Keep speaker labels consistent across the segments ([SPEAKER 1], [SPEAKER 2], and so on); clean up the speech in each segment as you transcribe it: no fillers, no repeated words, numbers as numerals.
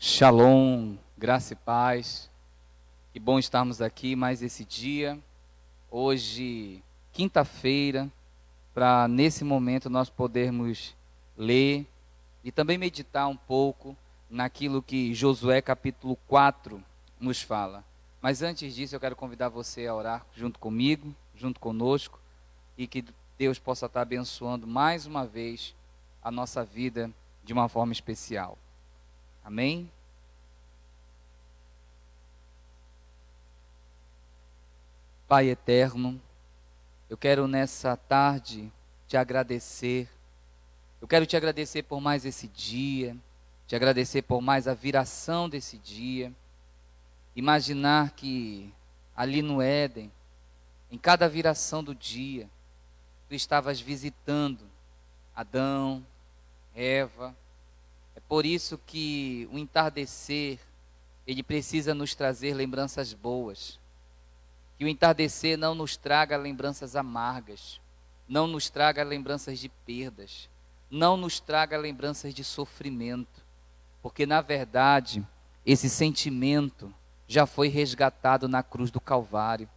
[SPEAKER 1] Shalom, graça e paz. Que bom estarmos aqui mais esse dia, hoje, quinta-feira, para nesse momento nós podermos ler e também meditar um pouco naquilo que Josué capítulo 4 nos fala. Mas antes disso eu quero convidar você a orar junto comigo, junto conosco, e que Deus possa estar abençoando mais uma vez a nossa vida de uma forma especial. Amém? Pai eterno, eu quero nessa tarde te agradecer. Eu quero te agradecer por mais esse dia, te agradecer por mais a viração desse dia. Imaginar que ali no Éden, em cada viração do dia, tu estavas visitando Adão, Eva. É por isso que o entardecer, ele precisa nos trazer lembranças boas. Que o entardecer não nos traga lembranças amargas, não nos traga lembranças de perdas, não nos traga lembranças de sofrimento, porque na verdade, esse sentimento já foi resgatado na cruz do Calvário.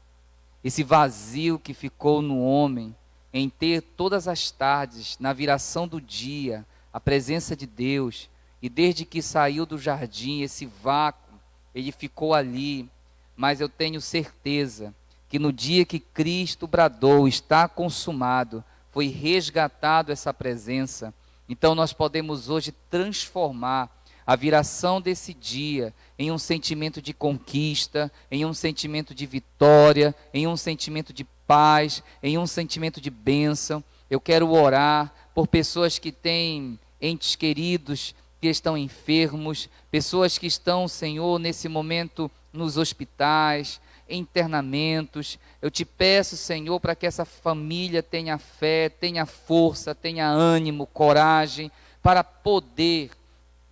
[SPEAKER 1] Esse vazio que ficou no homem, em ter todas as tardes, na viração do dia, a presença de Deus, e desde que saiu do jardim, esse vácuo, ele ficou ali. Mas eu tenho certeza que no dia que Cristo bradou, está consumado, foi resgatado essa presença. Então nós podemos hoje transformar a viração desse dia em um sentimento de conquista, em um sentimento de vitória, em um sentimento de paz, em um sentimento de bênção. Eu quero orar por pessoas que têm entes queridos que estão enfermos, pessoas que estão, Senhor, nesse momento nos hospitais, em internamentos. Eu te peço, Senhor, para que essa família tenha fé, tenha força, tenha ânimo, coragem, para poder,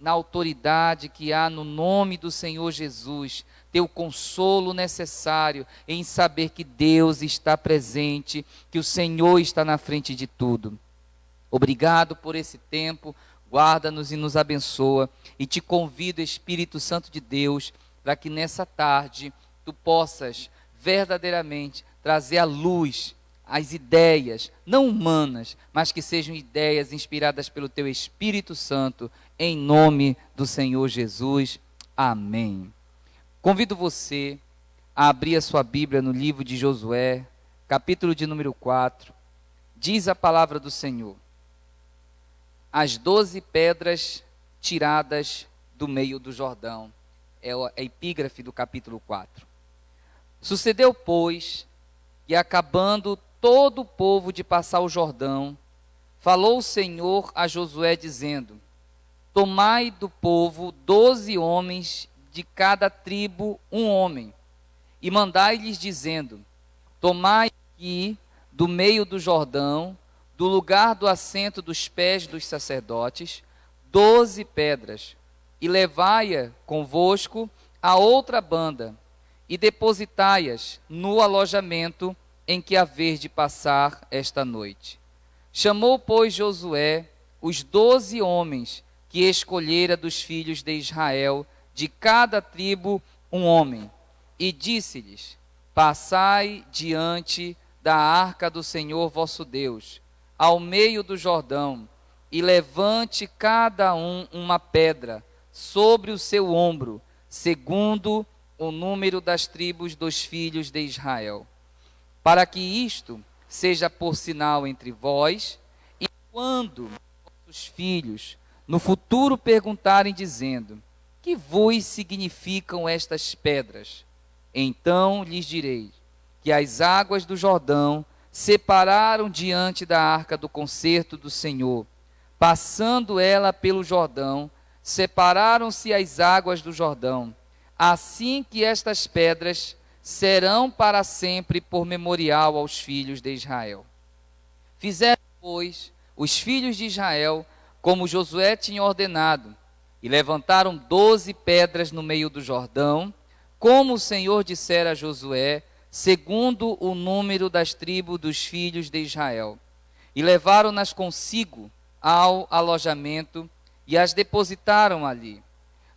[SPEAKER 1] na autoridade que há no nome do Senhor Jesus, ter o consolo necessário em saber que Deus está presente, que o Senhor está na frente de tudo. Obrigado por esse tempo, guarda-nos e nos abençoa, e te convido, Espírito Santo de Deus, para que nessa tarde tu possas verdadeiramente trazer à luz as ideias, não humanas, mas que sejam ideias inspiradas pelo teu Espírito Santo, em nome do Senhor Jesus. Amém. Convido você a abrir a sua Bíblia no livro de Josué, capítulo de número 4. Diz a palavra do Senhor: as 12 pedras tiradas do meio do Jordão. É a epígrafe do capítulo 4. Sucedeu, pois, que acabando todo o povo de passar o Jordão, falou o Senhor a Josué dizendo: tomai do povo 12 homens, de cada tribo um homem, e mandai-lhes dizendo: tomai aqui do meio do Jordão, do lugar do assento dos pés dos sacerdotes, 12 pedras, e levai-a convosco a outra banda, e depositai-as no alojamento em que haver de passar esta noite. Chamou, pois, Josué os 12 homens que escolhera dos filhos de Israel, de cada tribo um homem, e disse-lhes: passai diante da arca do Senhor vosso Deus, ao meio do Jordão, e levante cada um uma pedra sobre o seu ombro, segundo o número das tribos dos filhos de Israel, para que isto seja por sinal entre vós, e quando vossos filhos no futuro perguntarem dizendo: que vos significam estas pedras? Então lhes direi que as águas do Jordão separaram diante da arca do concerto do Senhor. Passando ela pelo Jordão, separaram-se as águas do Jordão. Assim que estas pedras serão para sempre por memorial aos filhos de Israel. Fizeram, pois, os filhos de Israel como Josué tinha ordenado, e levantaram 12 pedras no meio do Jordão, como o Senhor dissera a Josué, segundo o número das tribos dos filhos de Israel. E levaram-nas consigo ao alojamento, e as depositaram ali.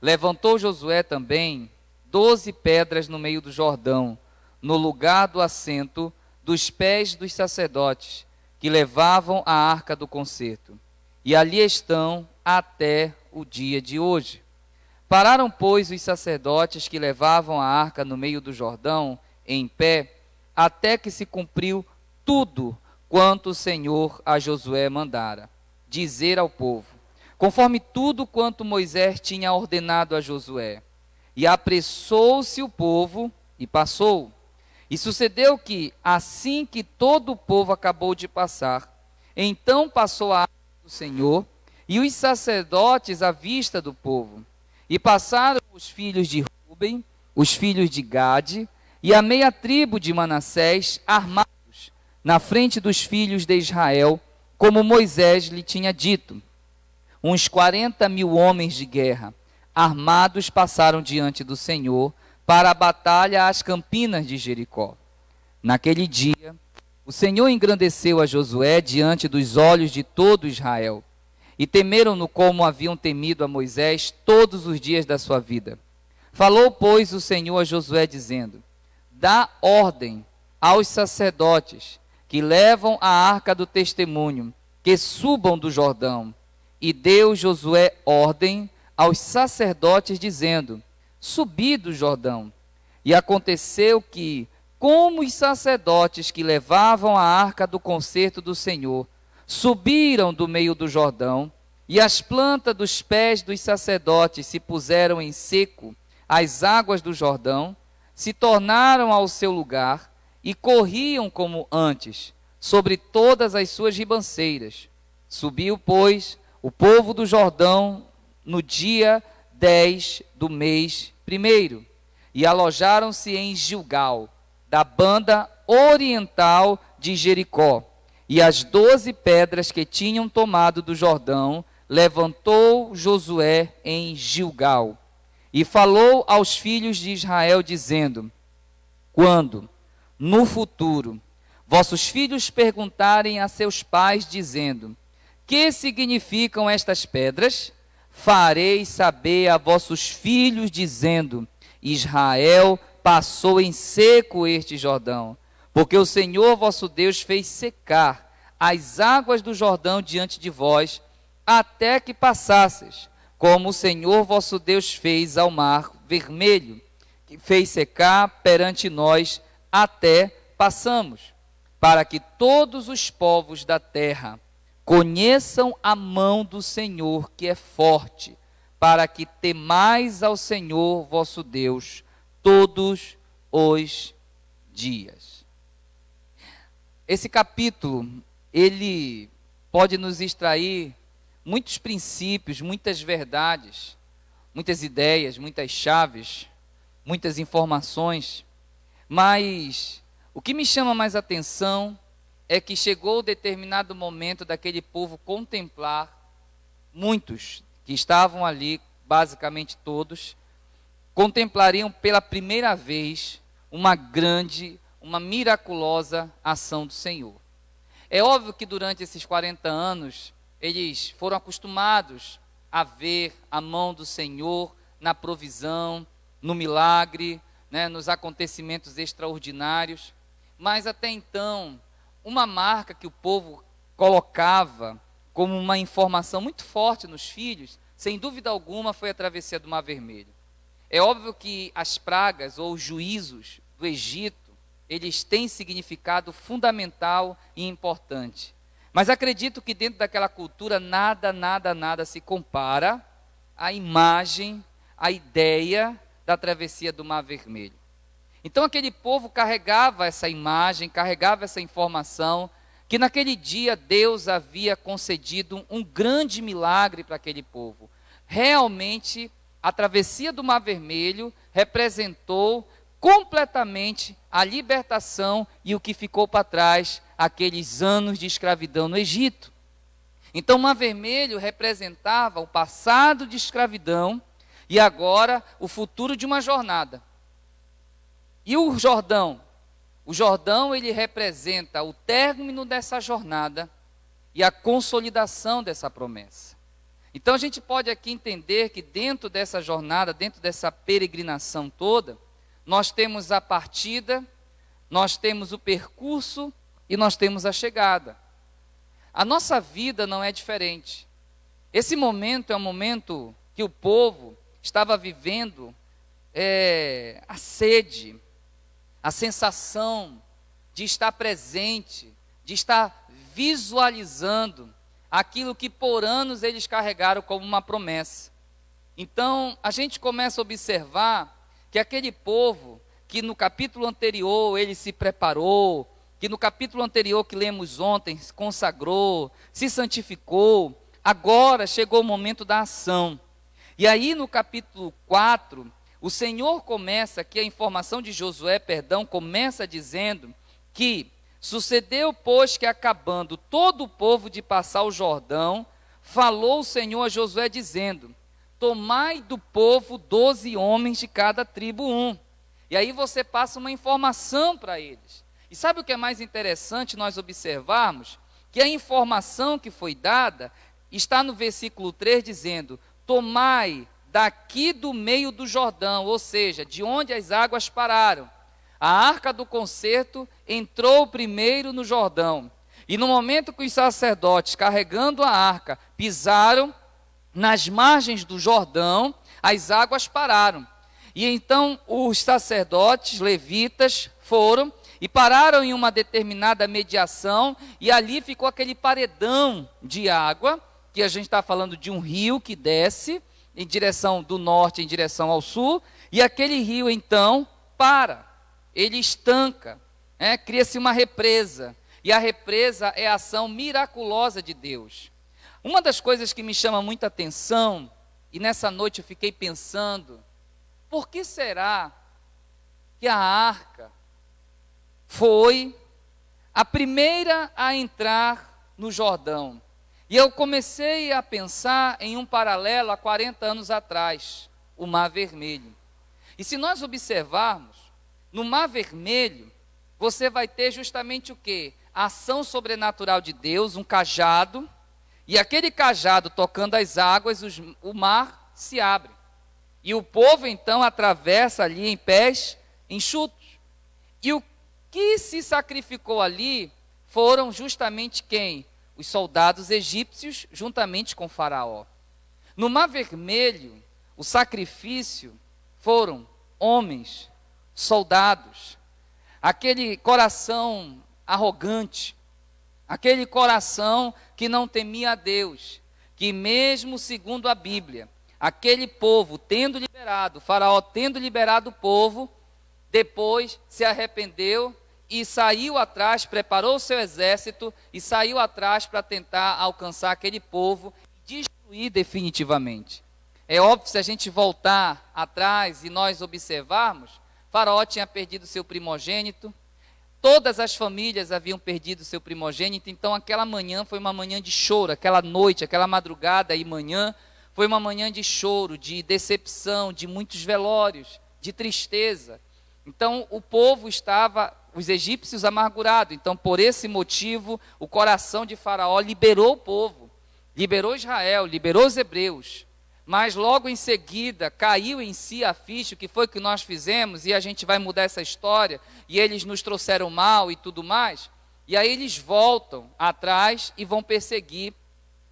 [SPEAKER 1] Levantou Josué também 12 pedras no meio do Jordão, no lugar do assento dos pés dos sacerdotes, que levavam a arca do concerto. E ali estão até o dia de hoje. Pararam, pois, os sacerdotes que levavam a arca no meio do Jordão, em pé, até que se cumpriu tudo quanto o Senhor a Josué mandara dizer ao povo, conforme tudo quanto Moisés tinha ordenado a Josué. E apressou-se o povo e passou. E sucedeu que, assim que todo o povo acabou de passar, então passou a arca do Senhor e os sacerdotes à vista do povo. E passaram os filhos de Ruben, os filhos de Gade e a meia tribo de Manassés, armados na frente dos filhos de Israel, como Moisés lhe tinha dito. Uns 40.000 homens de guerra, armados, passaram diante do Senhor para a batalha às campinas de Jericó. Naquele dia, o Senhor engrandeceu a Josué diante dos olhos de todo Israel, e temeram-no como haviam temido a Moisés todos os dias da sua vida. Falou, pois, o Senhor a Josué, dizendo: dá ordem aos sacerdotes que levam a arca do testemunho, que subam do Jordão. E deu Josué ordem aos sacerdotes, dizendo: subi do Jordão. E aconteceu que, como os sacerdotes que levavam a arca do concerto do Senhor subiram do meio do Jordão, e as plantas dos pés dos sacerdotes se puseram em seco, as águas do Jordão se tornaram ao seu lugar e corriam como antes, sobre todas as suas ribanceiras. Subiu, pois, o povo do Jordão no dia 10 do mês primeiro, e alojaram-se em Gilgal, da banda oriental de Jericó. E as 12 pedras que tinham tomado do Jordão levantou Josué em Gilgal. E falou aos filhos de Israel, dizendo: quando, no futuro, vossos filhos perguntarem a seus pais, dizendo: que significam estas pedras? Farei saber a vossos filhos, dizendo: Israel passou em seco este Jordão, porque o Senhor vosso Deus fez secar as águas do Jordão diante de vós, até que passasseis, como o Senhor vosso Deus fez ao mar vermelho, que fez secar perante nós, até passamos, para que todos os povos da terra conheçam a mão do Senhor, que é forte, para que temais ao Senhor vosso Deus todos os dias. Esse capítulo, ele pode nos extrair muitos princípios, muitas verdades, muitas ideias, muitas chaves, muitas informações, mas o que me chama mais atenção é que chegou determinado momento daquele povo contemplar, muitos que estavam ali, basicamente todos, contemplariam pela primeira vez uma grande, uma miraculosa ação do Senhor. É óbvio que durante esses 40 anos, eles foram acostumados a ver a mão do Senhor na provisão, no milagre, né, nos acontecimentos extraordinários, mas até então, uma marca que o povo colocava como uma informação muito forte nos filhos, sem dúvida alguma, foi a travessia do Mar Vermelho. É óbvio que as pragas ou os juízos do Egito, eles têm significado fundamental e importante. Mas acredito que dentro daquela cultura nada se compara à imagem, à ideia da travessia do Mar Vermelho. Então aquele povo carregava essa imagem, carregava essa informação, que naquele dia Deus havia concedido um grande milagre para aquele povo. Realmente, a travessia do Mar Vermelho representou completamente a libertação e o que ficou para trás, aqueles anos de escravidão no Egito. Então o Mar Vermelho representava o passado de escravidão e agora o futuro de uma jornada. E o Jordão ele representa o término dessa jornada e a consolidação dessa promessa. Então a gente pode aqui entender que dentro dessa jornada, dentro dessa peregrinação toda, nós temos a partida, nós temos o percurso e nós temos a chegada. A nossa vida não é diferente. Esse momento é um momento que o povo estava vivendo a sede, a sensação de estar presente, de estar visualizando aquilo que por anos eles carregaram como uma promessa. Então, a gente começa a observar que aquele povo que no capítulo anterior ele se preparou, que no capítulo anterior que lemos ontem se consagrou, se santificou, agora chegou o momento da ação. E aí no capítulo 4, o Senhor começa, aqui a informação de Josué, começa dizendo que sucedeu, pois, que acabando todo o povo de passar o Jordão, falou o Senhor a Josué dizendo: tomai do povo 12 homens de cada tribo um. E aí você passa uma informação para eles. E sabe o que é mais interessante nós observarmos? Que a informação que foi dada está no versículo 3 dizendo: tomai daqui do meio do Jordão, ou seja, de onde as águas pararam. A arca do concerto entrou primeiro no Jordão. E no momento que os sacerdotes, carregando a arca, pisaram nas margens do Jordão, as águas pararam. E então os sacerdotes levitas foram e pararam em uma determinada mediação, e ali ficou aquele paredão de água, que a gente está falando de um rio que desce em direção do norte, em direção ao sul, e aquele rio então ele estanca, cria-se uma represa, e a represa é a ação miraculosa de Deus. Uma das coisas que me chama muita atenção, e nessa noite eu fiquei pensando, por que será que a arca foi a primeira a entrar no Jordão? E eu comecei a pensar em um paralelo há 40 anos atrás, o Mar Vermelho. E se nós observarmos, no Mar Vermelho, você vai ter justamente o quê? A ação sobrenatural de Deus, um cajado, e aquele cajado tocando as águas, o mar se abre. E o povo então atravessa ali em pés enxutos. E o que se sacrificou ali foram justamente quem? Os soldados egípcios, juntamente com Faraó. No Mar Vermelho, o sacrifício foram homens, soldados, aquele coração arrogante, aquele coração que não temia a Deus, que mesmo segundo a Bíblia, aquele povo tendo liberado, Faraó tendo liberado o povo, depois se arrependeu e saiu atrás, preparou o seu exército e saiu atrás para tentar alcançar aquele povo e destruir definitivamente. É óbvio, se a gente voltar atrás e nós observarmos, Faraó tinha perdido seu primogênito, todas as famílias haviam perdido seu primogênito, então aquela manhã foi uma manhã de choro, aquela noite, aquela madrugada e manhã, foi uma manhã de choro, de decepção, de muitos velórios, de tristeza. Então o povo estava, os egípcios amargurados, então por esse motivo o coração de Faraó liberou o povo, liberou Israel, liberou os hebreus. Mas logo em seguida caiu em si a ficha, o que foi que nós fizemos, e a gente vai mudar essa história, e eles nos trouxeram mal e tudo mais, e aí eles voltam atrás e vão perseguir,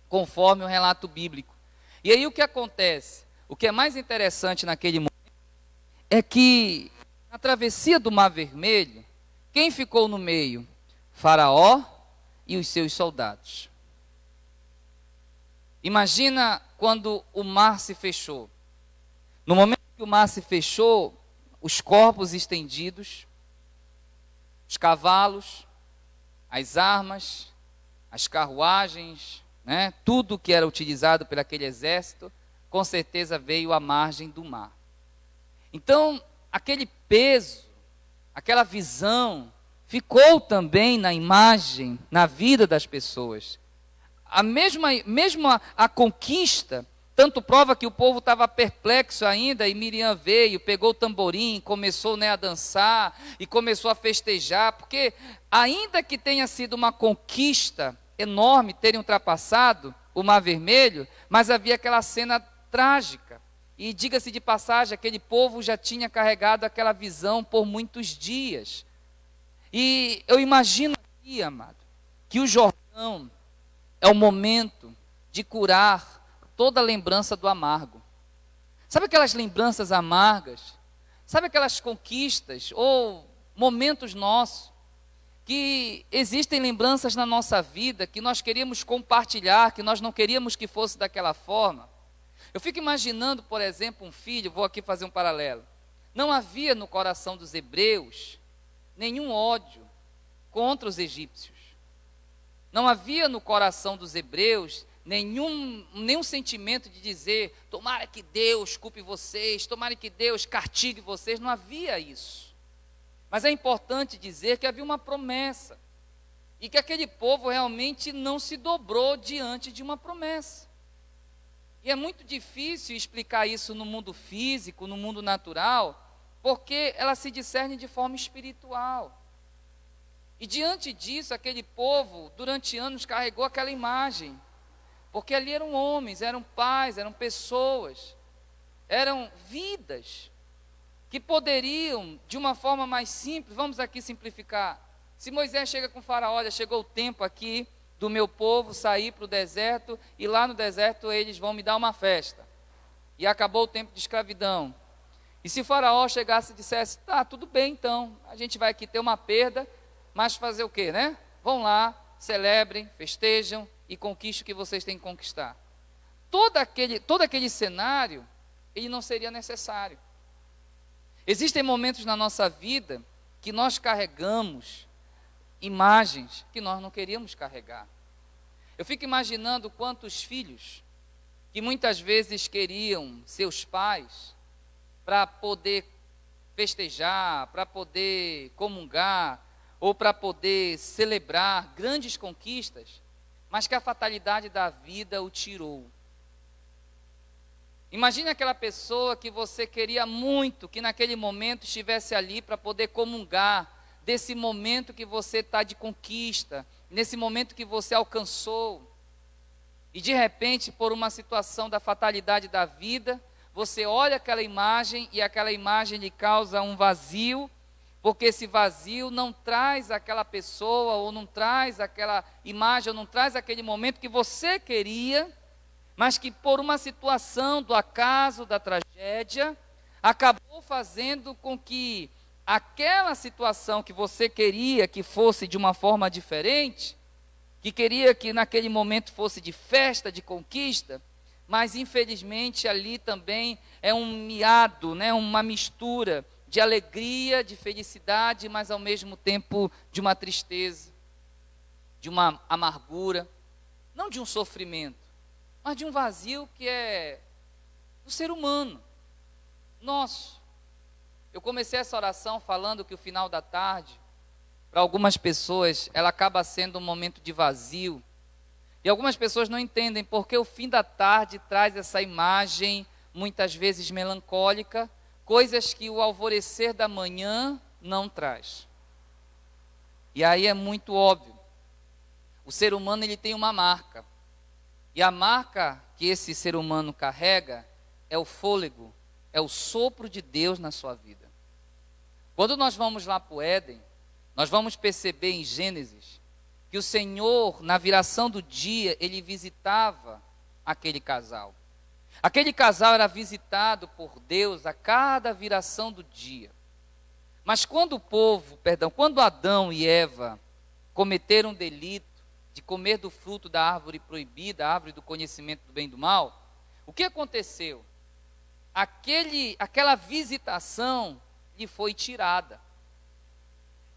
[SPEAKER 1] conforme o relato bíblico. E aí o que acontece? O que é mais interessante naquele momento, é que na travessia do Mar Vermelho, quem ficou no meio? Faraó e os seus soldados. Imagina quando o mar se fechou. No momento que o mar se fechou, os corpos estendidos, os cavalos, as armas, as carruagens, tudo que era utilizado por aquele exército, com certeza veio à margem do mar. Então, aquele peso, aquela visão, ficou também na imagem, na vida das pessoas. A conquista, tanto prova que o povo estava perplexo ainda, e Miriam veio, pegou o tamborim, começou a dançar, e começou a festejar, porque ainda que tenha sido uma conquista enorme, terem ultrapassado o Mar Vermelho, mas havia aquela cena trágica. E diga-se de passagem, aquele povo já tinha carregado aquela visão por muitos dias. E eu imagino aqui, amado, que o Jordão é o momento de curar toda lembrança do amargo. Sabe aquelas lembranças amargas? Sabe aquelas conquistas ou momentos nossos que existem lembranças na nossa vida que nós queríamos compartilhar, que nós não queríamos que fosse daquela forma? Eu fico imaginando, por exemplo, um filho, vou aqui fazer um paralelo. Não havia no coração dos hebreus nenhum ódio contra os egípcios. Não havia no coração dos hebreus nenhum sentimento de dizer, tomara que Deus culpe vocês, tomara que Deus castigue vocês. Não havia isso. Mas é importante dizer que havia uma promessa. E que aquele povo realmente não se dobrou diante de uma promessa. E é muito difícil explicar isso no mundo físico, no mundo natural, porque ela se discerne de forma espiritual. E diante disso, aquele povo, durante anos, carregou aquela imagem. Porque ali eram homens, eram pais, eram pessoas, eram vidas que poderiam, de uma forma mais simples, vamos aqui simplificar. Se Moisés chega com Faraó, olha, chegou o tempo aqui do meu povo sair para o deserto, e lá no deserto eles vão me dar uma festa. E acabou o tempo de escravidão. E se Faraó chegasse e dissesse, tá, tudo bem então, a gente vai aqui ter uma perda, mas fazer o quê, né? Vão lá, celebrem, festejam e conquistem o que vocês têm que conquistar. Todo aquele cenário, ele não seria necessário. Existem momentos na nossa vida que nós carregamos imagens que nós não queríamos carregar. Eu fico imaginando quantos filhos que muitas vezes queriam seus pais para poder festejar, para poder comungar, ou para poder celebrar grandes conquistas, mas que a fatalidade da vida o tirou. Imagine aquela pessoa que você queria muito, que naquele momento estivesse ali para poder comungar desse momento que você está de conquista, nesse momento que você alcançou. E de repente, por uma situação da fatalidade da vida, você olha aquela imagem e aquela imagem lhe causa um vazio, porque esse vazio não traz aquela pessoa, ou não traz aquela imagem, ou não traz aquele momento que você queria, mas que por uma situação do acaso, da tragédia, acabou fazendo com que aquela situação que você queria que fosse de uma forma diferente, que queria que naquele momento fosse de festa, de conquista, mas infelizmente ali também é um miado, né, uma mistura de alegria, de felicidade, mas ao mesmo tempo de uma tristeza, de uma amargura, não de um sofrimento, mas de um vazio que é do ser humano, nosso. Eu comecei essa oração falando que o final da tarde, para algumas pessoas, ela acaba sendo um momento de vazio. E algumas pessoas não entendem porque o fim da tarde traz essa imagem, muitas vezes melancólica, coisas que o alvorecer da manhã não traz. E aí é muito óbvio. O ser humano, ele tem uma marca. E a marca que esse ser humano carrega é o fôlego, é o sopro de Deus na sua vida. Quando nós vamos lá para o Éden, nós vamos perceber em Gênesis que o Senhor, na viração do dia, ele visitava aquele casal. Aquele casal era visitado por Deus a cada viração do dia. Mas quando quando Adão e Eva cometeram um delito de comer do fruto da árvore proibida, a árvore do conhecimento do bem e do mal, o que aconteceu? Aquela visitação lhe foi tirada.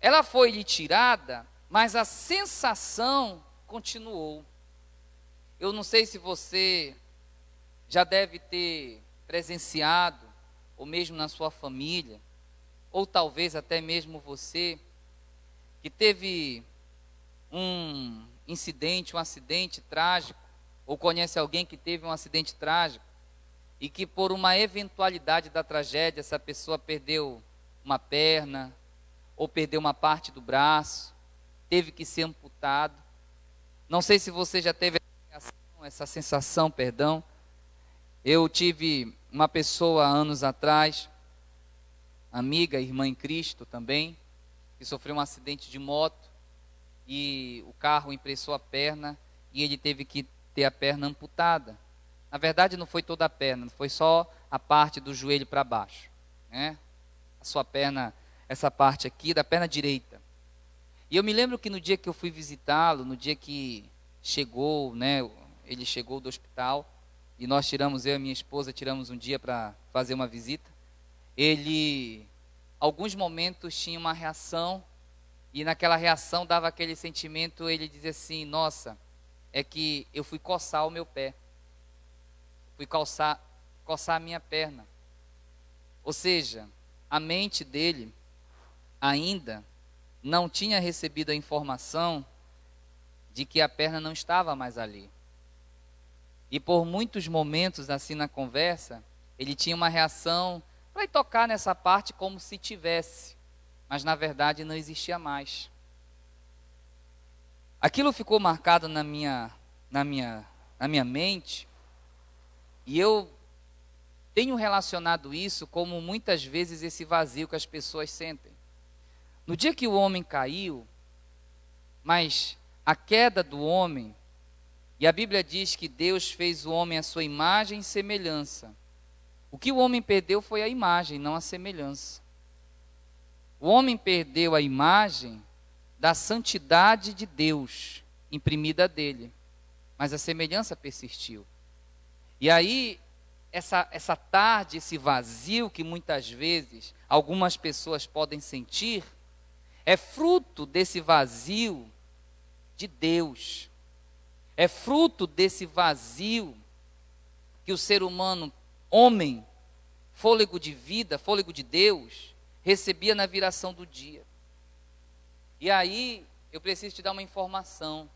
[SPEAKER 1] Ela foi lhe tirada, mas a sensação continuou. Eu não sei se você já deve ter presenciado, ou mesmo na sua família, ou talvez até mesmo você, que teve um incidente, um acidente trágico, ou conhece alguém que teve um acidente trágico, e que por uma eventualidade da tragédia, essa pessoa perdeu uma perna, ou perdeu uma parte do braço, teve que ser amputado. Não sei se você já teve essa reação, essa sensação, perdão. Eu tive uma pessoa anos atrás, amiga, irmã em Cristo também, que sofreu um acidente de moto e o carro impressou a perna e ele teve que ter a perna amputada. Na verdade, não foi toda a perna, foi só a parte do joelho para baixo, né? A sua perna, essa parte aqui da perna direita. E eu me lembro que no dia que eu fui visitá-lo, no dia que chegou, né, ele chegou do hospital, e nós tiramos, eu e minha esposa, tiramos um dia para fazer uma visita. Ele, alguns momentos, tinha uma reação, e naquela reação dava aquele sentimento, ele dizia assim, nossa, é que eu fui coçar o meu pé, fui coçar a minha perna. Ou seja, a mente dele ainda não tinha recebido a informação de que a perna não estava mais ali. E por muitos momentos, assim na conversa, ele tinha uma reação para tocar nessa parte como se tivesse, mas na verdade não existia mais. Aquilo ficou marcado na minha mente, e eu tenho relacionado isso como muitas vezes esse vazio que as pessoas sentem. No dia que o homem caiu, mas a queda do homem, e a Bíblia diz que Deus fez o homem à sua imagem e semelhança. O que o homem perdeu foi a imagem, não a semelhança. O homem perdeu a imagem da santidade de Deus imprimida dele, mas a semelhança persistiu. E aí, essa tarde, esse vazio que muitas vezes algumas pessoas podem sentir, é fruto desse vazio de Deus. É fruto desse vazio que o ser humano, homem, fôlego de vida, fôlego de Deus, recebia na viração do dia. E aí, eu preciso te dar uma informação.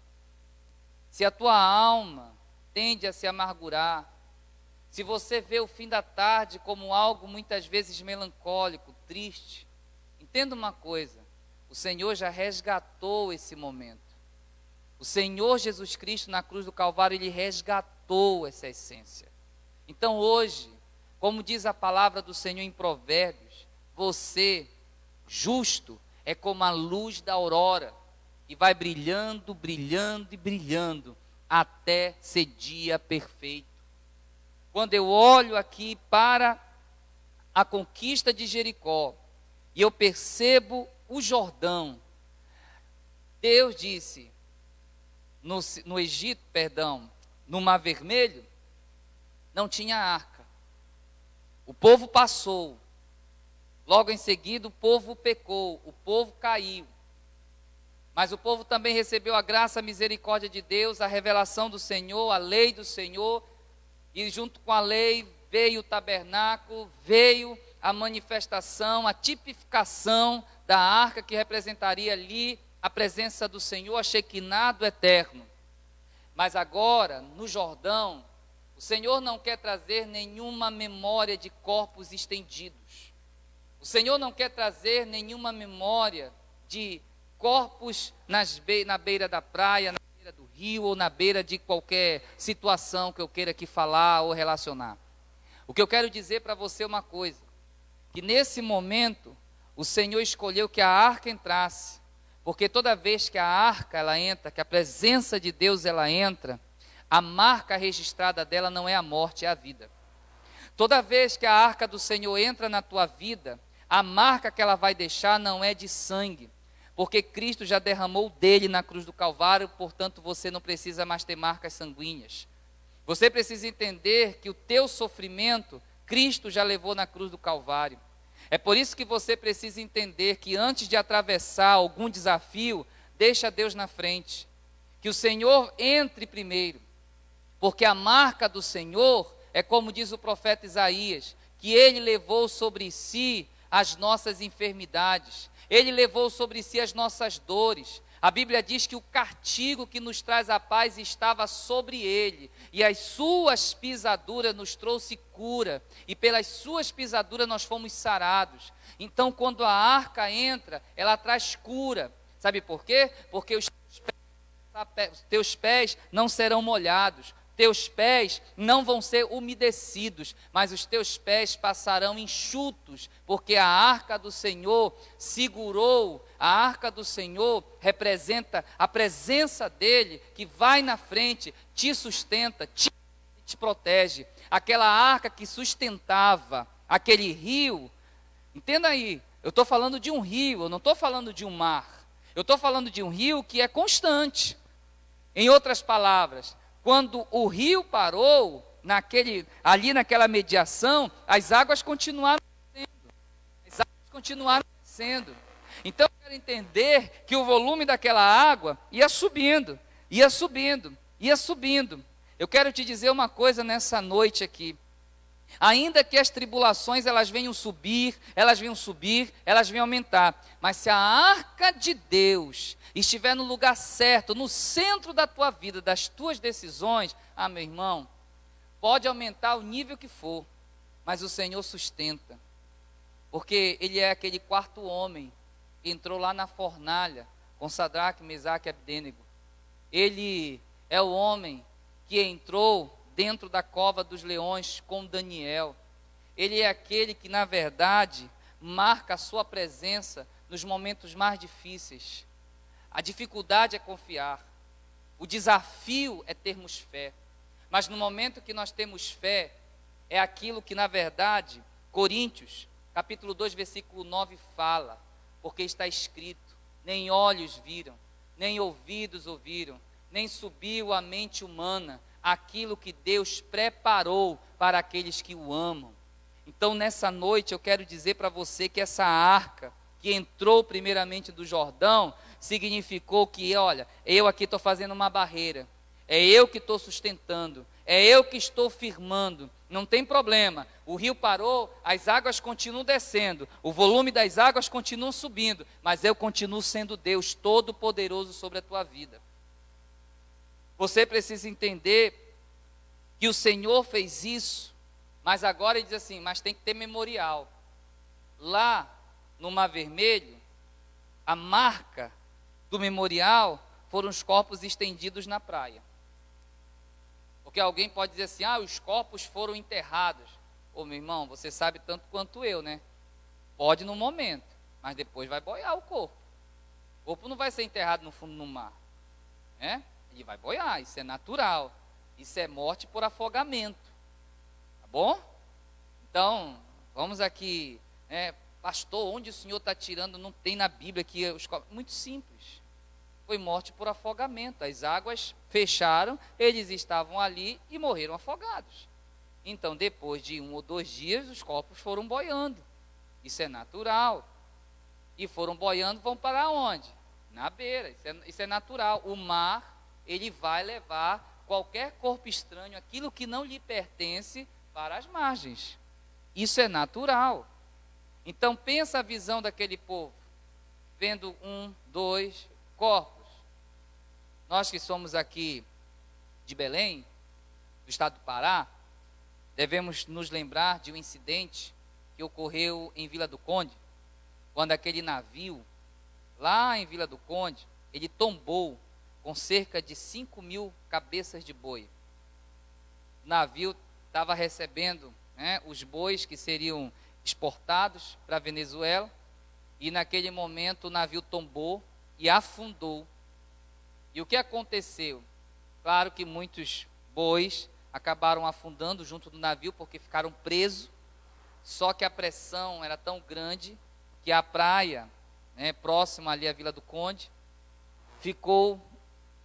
[SPEAKER 1] Se a tua alma tende a se amargurar, se você vê o fim da tarde como algo muitas vezes melancólico, triste, entenda uma coisa, o Senhor já resgatou esse momento. O Senhor Jesus Cristo na cruz do Calvário, Ele resgatou essa essência. Então hoje, como diz a palavra do Senhor em Provérbios, você, justo, é como a luz da aurora, que vai brilhando, brilhando e brilhando, até ser dia perfeito. Quando eu olho aqui para a conquista de Jericó, e eu percebo o Jordão, Deus disse, no Egito, no Mar Vermelho, não tinha arca. O povo passou. Logo em seguida, o povo pecou, o povo caiu. Mas o povo também recebeu a graça, a misericórdia de Deus, a revelação do Senhor, a lei do Senhor. E junto com a lei veio o tabernáculo, veio a manifestação, a tipificação da arca que representaria ali a presença do Senhor, a Shekinah do eterno. Mas agora, no Jordão, o Senhor não quer trazer nenhuma memória de corpos estendidos. O Senhor não quer trazer nenhuma memória de corpos na beira da praia, na beira do rio ou na beira de qualquer situação que eu queira aqui falar ou relacionar. O que eu quero dizer para você é uma coisa, que nesse momento o Senhor escolheu que a arca entrasse, porque toda vez que a arca ela entra, que a presença de Deus ela entra, a marca registrada dela não é a morte, é a vida. Toda vez que a arca do Senhor entra na tua vida, a marca que ela vai deixar não é de sangue, porque Cristo já derramou dele na cruz do Calvário, portanto você não precisa mais ter marcas sanguíneas. Você precisa entender que o teu sofrimento, Cristo já levou na cruz do Calvário. É por isso que você precisa entender que antes de atravessar algum desafio, deixa Deus na frente. Que o Senhor entre primeiro, porque a marca do Senhor é como diz o profeta Isaías, que Ele levou sobre si as nossas enfermidades, Ele levou sobre si as nossas dores. A Bíblia diz que o castigo que nos traz a paz estava sobre Ele, e as suas pisaduras nos trouxe cura, e pelas suas pisaduras nós fomos sarados. Então quando a arca entra, ela traz cura. Sabe por quê? Porque os teus pés não serão molhados, teus pés não vão ser umedecidos, mas os teus pés passarão enxutos, porque a arca do Senhor segurou, a arca do Senhor representa a presença dele, que vai na frente, te sustenta, te protege. Aquela arca que sustentava aquele rio, entenda aí, eu estou falando de um rio, eu não estou falando de um mar, eu estou falando de um rio que é constante. Em outras palavras, quando o rio parou, ali naquela mediação, as águas continuaram descendo. As águas continuaram descendo. Então eu quero entender que o volume daquela água ia subindo, ia subindo, ia subindo. Eu quero te dizer uma coisa nessa noite aqui. Ainda que as tribulações elas venham subir, elas venham aumentar, mas se a arca de Deus estiver no lugar certo, no centro da tua vida, das tuas decisões, meu irmão, pode aumentar o nível que for, mas o Senhor sustenta, porque Ele é aquele quarto homem que entrou lá na fornalha com Sadraque, Mesaque e Abdênego. Ele é o homem que entrou dentro da cova dos leões com Daniel. Ele é aquele que, na verdade, marca a sua presença nos momentos mais difíceis. A dificuldade é confiar, o desafio é termos fé, mas no momento que nós temos fé, é aquilo que, na verdade, Coríntios, capítulo 2, versículo 9 fala, porque está escrito: nem olhos viram, nem ouvidos ouviram, nem subiu à mente humana aquilo que Deus preparou para aqueles que o amam. Então nessa noite eu quero dizer para você que essa arca que entrou primeiramente do Jordão, significou que, olha, eu aqui estou fazendo uma barreira, é eu que estou sustentando, é eu que estou firmando, não tem problema, o rio parou, as águas continuam descendo, o volume das águas continua subindo, mas eu continuo sendo Deus Todo-Poderoso sobre a tua vida. Você precisa entender que o Senhor fez isso, mas agora ele diz assim, mas tem que ter memorial. Lá no Mar Vermelho, a marca do memorial foram os corpos estendidos na praia. Porque alguém pode dizer assim, os corpos foram enterrados. Ô meu irmão, você sabe tanto quanto eu, né? Pode no momento, mas depois vai boiar o corpo. O corpo não vai ser enterrado no fundo do mar, né? Ele vai boiar, isso é natural. Isso é morte por afogamento. Tá bom? Então, vamos aqui, pastor, onde o senhor está tirando? Não tem na Bíblia que os corpos. Muito simples. Foi morte por afogamento. As águas fecharam, eles estavam ali e morreram afogados. Então, depois de 1 ou 2 dias, os corpos foram boiando. Isso é natural. E foram boiando, vão para onde? Na beira. Isso é natural. O mar, ele vai levar qualquer corpo estranho, aquilo que não lhe pertence, para as margens. Isso é natural. Então pensa a visão daquele povo, vendo 1, 2 corpos. Nós que somos aqui de Belém, do estado do Pará, devemos nos lembrar de um incidente que ocorreu em Vila do Conde, quando aquele navio, lá em Vila do Conde, ele tombou com cerca de 5.000 cabeças de boi. O navio estava recebendo os bois que seriam exportados para a Venezuela, e naquele momento o navio tombou e afundou. E o que aconteceu? Claro que muitos bois acabaram afundando junto do navio porque ficaram presos, só que a pressão era tão grande que a praia, próxima ali à Vila do Conde, ficou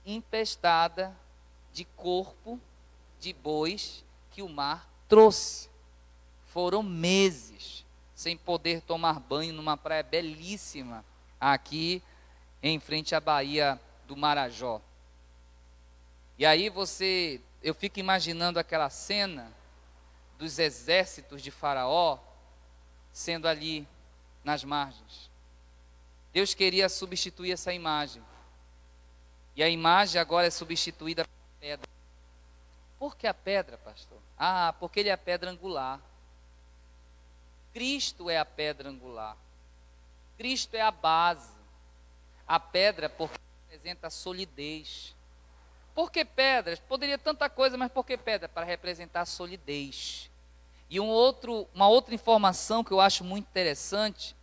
[SPEAKER 1] empestada de corpo de bois que o mar trouxe. Foram meses sem poder tomar banho numa praia belíssima aqui em frente à Baía do Marajó. E aí eu fico imaginando aquela cena dos exércitos de Faraó sendo ali nas margens. Deus queria substituir essa imagem. E a imagem agora é substituída pela pedra. Por que a pedra, pastor? Porque ele é a pedra angular. Cristo é a pedra angular. Cristo é a base. A pedra porque representa a solidez. por que pedras? Poderia tanta coisa, mas por que pedra? Para representar a solidez. E uma outra informação que eu acho muito interessante,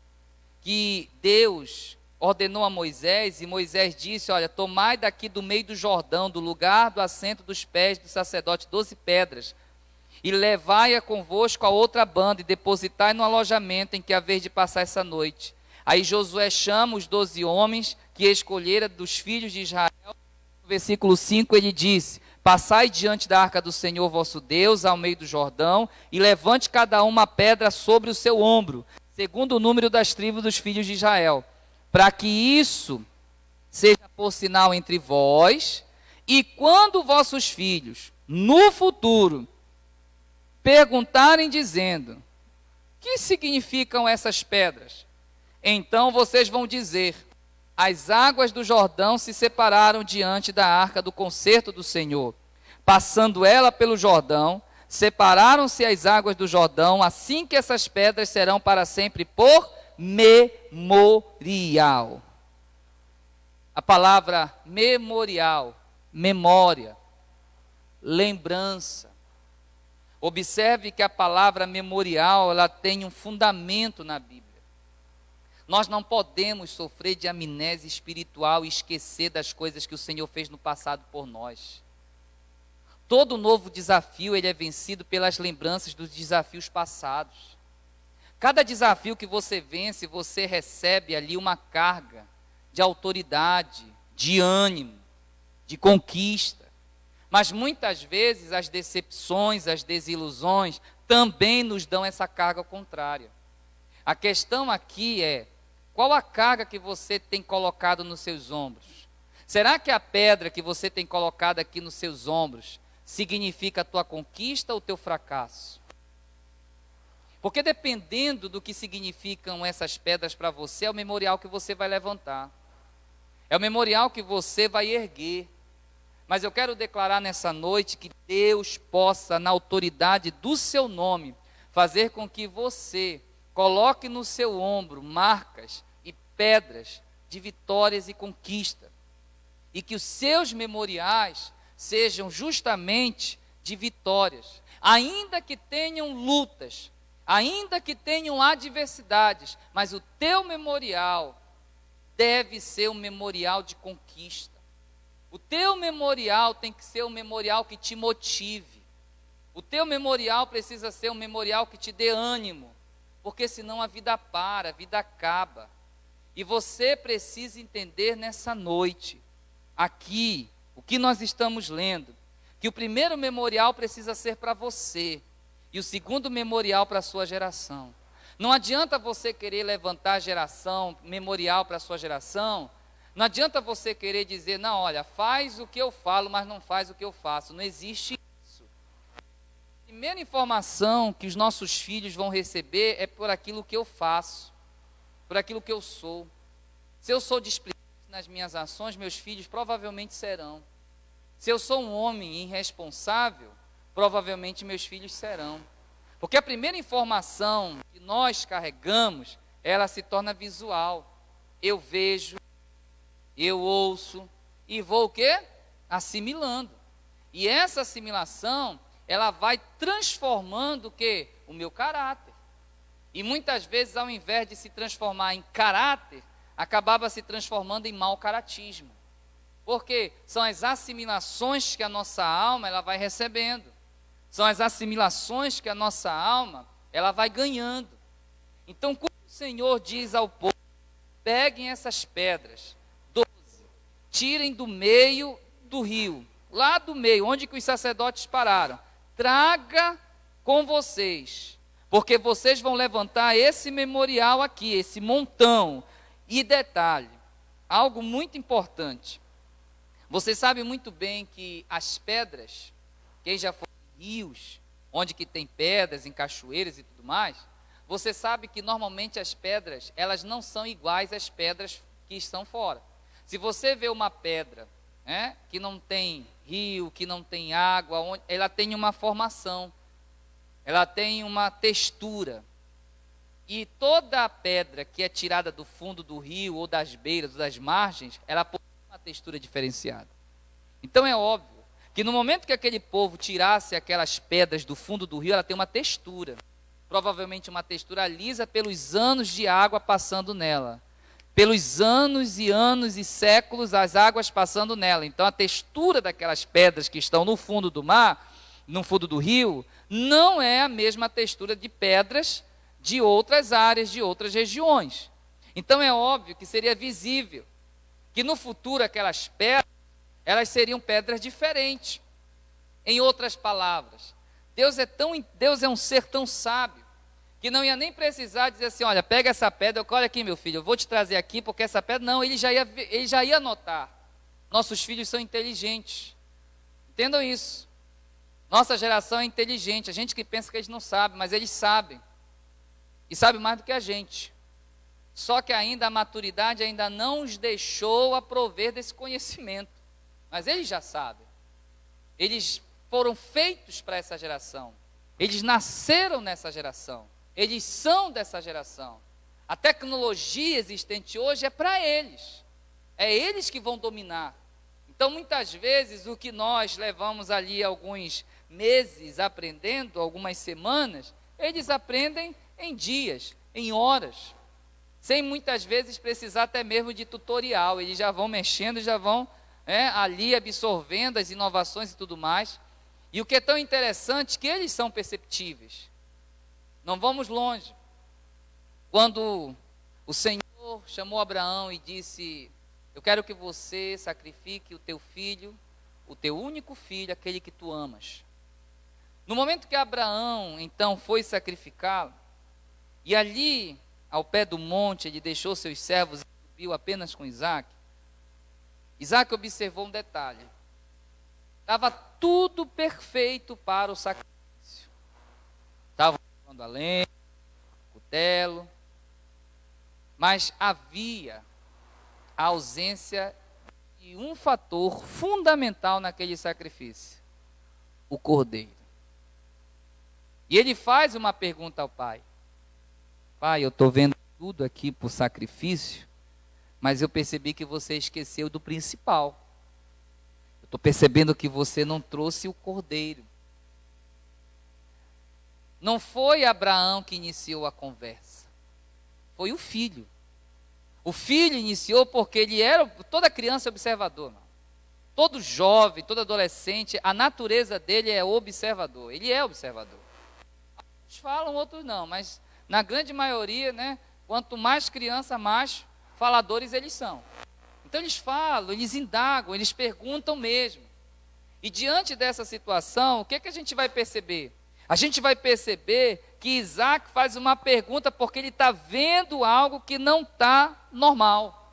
[SPEAKER 1] que Deus ordenou a Moisés, e Moisés disse, olha, tomai daqui do meio do Jordão, do lugar do assento dos pés do sacerdote, 12 pedras, e levai-a convosco a outra banda, e depositai no alojamento em que haver de passar essa noite. Aí Josué chama os 12 homens que escolhera dos filhos de Israel. No versículo 5 ele disse, passai diante da arca do Senhor vosso Deus, ao meio do Jordão, e levante cada uma pedra sobre o seu ombro, segundo o número das tribos dos filhos de Israel, para que isso seja por sinal entre vós, e quando vossos filhos, no futuro, perguntarem dizendo, que significam essas pedras? Então vocês vão dizer, as águas do Jordão se separaram diante da arca do concerto do Senhor. Passando ela pelo Jordão, separaram-se as águas do Jordão, assim que essas pedras serão para sempre por memorial. A palavra memorial, memória, lembrança. Observe que a palavra memorial, ela tem um fundamento na Bíblia. Nós não podemos sofrer de amnésia espiritual e esquecer das coisas que o Senhor fez no passado por nós. Todo novo desafio, ele é vencido pelas lembranças dos desafios passados. Cada desafio que você vence, você recebe ali uma carga de autoridade, de ânimo, de conquista. Mas muitas vezes as decepções, as desilusões também nos dão essa carga contrária. A questão aqui é, qual a carga que você tem colocado nos seus ombros? Será que a pedra que você tem colocado aqui nos seus ombros significa a tua conquista ou o teu fracasso? Porque dependendo do que significam essas pedras para você, é o memorial que você vai levantar. É o memorial que você vai erguer. Mas eu quero declarar nessa noite que Deus possa, na autoridade do seu nome, fazer com que você coloque no seu ombro marcas e pedras de vitórias e conquista. E que os seus memoriais sejam justamente de vitórias. Ainda que tenham lutas, ainda que tenham adversidades, mas o teu memorial deve ser um memorial de conquista. O teu memorial tem que ser um memorial que te motive. O teu memorial precisa ser um memorial que te dê ânimo, porque senão a vida para, a vida acaba. E você precisa entender nessa noite, aqui, o que nós estamos lendo, que o primeiro memorial precisa ser para você, e o segundo memorial para a sua geração. Não adianta você querer levantar geração, memorial para a sua geração. Não adianta você querer dizer, não, olha, faz o que eu falo, mas não faz o que eu faço. Não existe isso. A primeira informação que os nossos filhos vão receber é por aquilo que eu faço, por aquilo que eu sou. Se eu sou displicente nas minhas ações, meus filhos provavelmente serão. Se eu sou um homem irresponsável, provavelmente meus filhos serão. Porque a primeira informação que nós carregamos, ela se torna visual. Eu vejo, eu ouço e vou o quê? Assimilando. E essa assimilação, ela vai transformando o quê? O meu caráter. E muitas vezes, ao invés de se transformar em caráter, acabava se transformando em mau caratismo. Porque são as assimilações que a nossa alma ela vai recebendo. São as assimilações que a nossa alma ela vai ganhando. Então, quando o Senhor diz ao povo, peguem essas pedras, 12, tirem do meio do rio, lá do meio, onde que os sacerdotes pararam, traga com vocês, porque vocês vão levantar esse memorial aqui, esse montão. E detalhe, algo muito importante, você sabe muito bem que as pedras, quem já foi em rios, onde que tem pedras, em cachoeiras e tudo mais, você sabe que normalmente as pedras, elas não são iguais às pedras que estão fora. Se você vê uma pedra, né, que não tem rio, que não tem água, ela tem uma formação, ela tem uma textura. E toda a pedra que é tirada do fundo do rio, ou das beiras, ou das margens, ela possui uma textura diferenciada. Então é óbvio que no momento que aquele povo tirasse aquelas pedras do fundo do rio, ela tem uma textura. Provavelmente uma textura lisa pelos anos de água passando nela. Pelos anos e anos e séculos, as águas passando nela. Então a textura daquelas pedras que estão no fundo do mar, no fundo do rio, não é a mesma textura de pedras de outras áreas, de outras regiões. Então é óbvio que seria visível que no futuro aquelas pedras, elas seriam pedras diferentes. Em outras palavras, Deus é um ser tão sábio, que não ia nem precisar dizer assim, olha, pega essa pedra, olha aqui meu filho, eu vou te trazer aqui, porque essa pedra, não, ele já ia notar. Nossos filhos são inteligentes, entendam isso. Nossa geração é inteligente, a gente que pensa que eles não sabem, mas eles sabem, e sabem mais do que a gente. Só que ainda a maturidade ainda não os deixou aprover desse conhecimento, mas eles já sabem. Eles foram feitos para essa geração, eles nasceram nessa geração, eles são dessa geração. A tecnologia existente hoje é para eles, é eles que vão dominar. Então muitas vezes o que nós levamos ali alguns meses aprendendo, algumas semanas, eles aprendem em dias, em horas, sem muitas vezes precisar até mesmo de tutorial. Eles já vão mexendo, já vão ali absorvendo as inovações e tudo mais. E o que é tão interessante é que eles são perceptíveis. Não vamos longe. Quando o Senhor chamou Abraão e disse, eu quero que você sacrifique o teu filho, o teu único filho, aquele que tu amas. No momento que Abraão, então, foi sacrificá-lo, e ali, ao pé do monte, ele deixou seus servos e subiu apenas com Isaac, Isaac observou um detalhe. Estava tudo perfeito para o sacrifício. Estavam levando a lenha, o cutelo, mas havia a ausência de um fator fundamental naquele sacrifício: o cordeiro. E ele faz uma pergunta ao pai: pai, eu estou vendo tudo aqui para o sacrifício, mas eu percebi que você esqueceu do principal. Eu estou percebendo que você não trouxe o cordeiro. Não foi Abraão que iniciou a conversa, foi o filho. O filho iniciou porque ele era, toda criança é observador, não. Todo jovem, todo adolescente, a natureza dele é observador, ele é observador. Uns falam, outros não, mas na grande maioria, quanto mais criança, mais faladores eles são. Então eles falam, eles indagam, eles perguntam mesmo. E diante dessa situação, o que a gente vai perceber? A gente vai perceber que Isaac faz uma pergunta porque ele está vendo algo que não está normal.